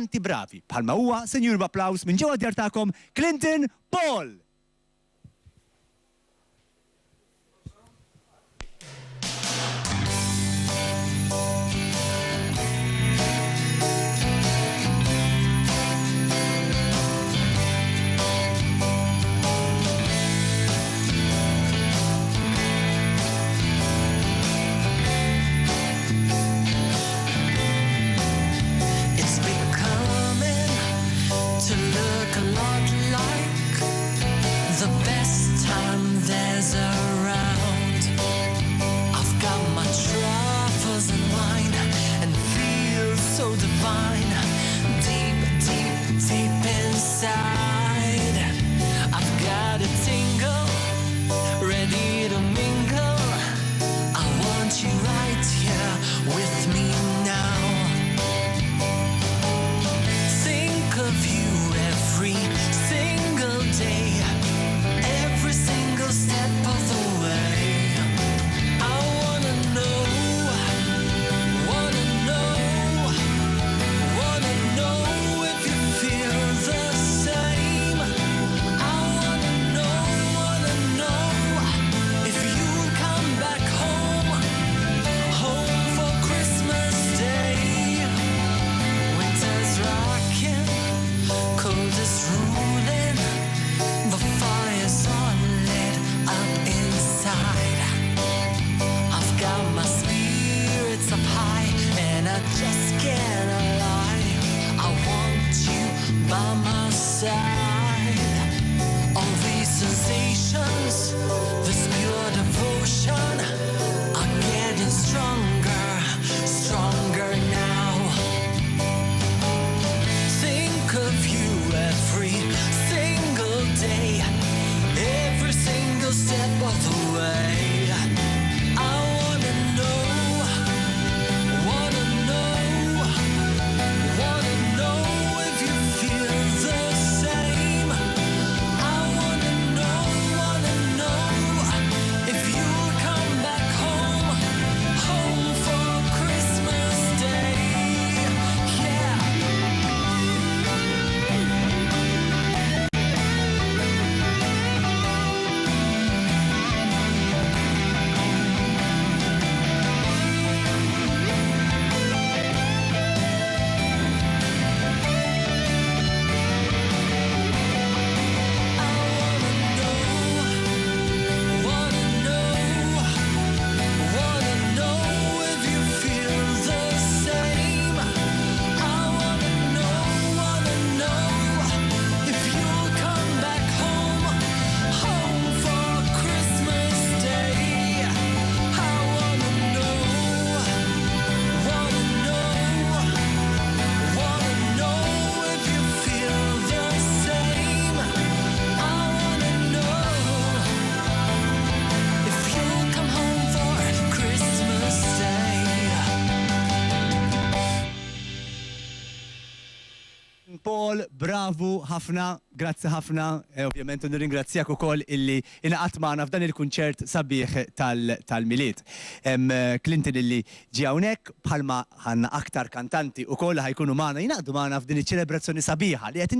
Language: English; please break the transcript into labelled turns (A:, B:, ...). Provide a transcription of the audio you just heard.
A: kantanti bravi. Bħalma huwa, senjur b'applaws minn ġewwa djar tagħkom, Clinton Paul.
B: The best time there's around. I've got my truffles in wine and feel so divine. Deep, deep, deep inside. I've got a tingle, ready to mingle. I want you right here with me now. Think of you every single day. Step of the way. I wanna know if you feel the same. I wanna know if you'll come back home for Christmas Day. Winter's rocking, cold is ruling, the fire's on up inside. I've got my spirits up high and I just can't lie. I want you by my side. All these sensations, this pure devotion are getting stronger, stronger now. Think of you every single day, every single step of the way. I wanna know if you feel the same. I wanna know if you'll come back home for Christmas Day. Yeah.
A: Paul, bravo ħafna, grazzi ħafna, ovvjament nirringrazzjak ukoll illi inaqat magħna f'dan il-kunċert sabiħ tal-miliet. Clinton illi ġie hawnhekk bħalma ħanna aktar kantanti ukoll ħajkunu magħna jingħaqdu magħna f'din iċ-ċelebrazzjoni sabiħa li qed